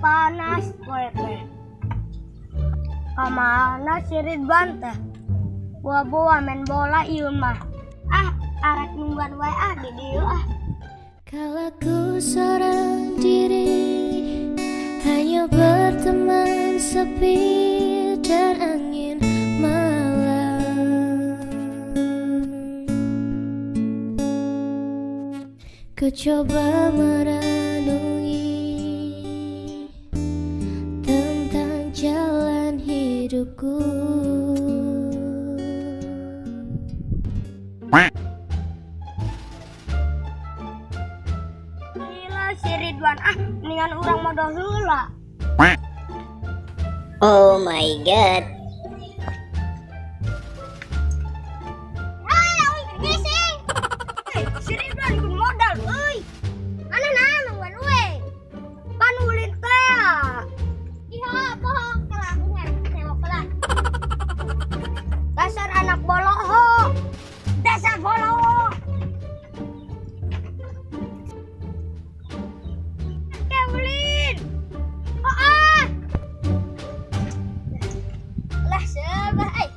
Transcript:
Panas poe. Kamana si Ridwan teh? Buah-buah main bola ieu mah. Arek nungguan wae di dieu Kala ku seorang diri, hanya berteman sepi dan angin malam. Ku coba merenungi tentang jalan hidupku. Gila si Ridwan mendingan urang modal heula. Oh my god. Gising. Si Ridwan kun modal euy. Mana nungguan we. Panulin teh. Iha pohon kelangan tewok pelan. Dasar anak boloho. Dasar boloho. Kevin. Lah sebah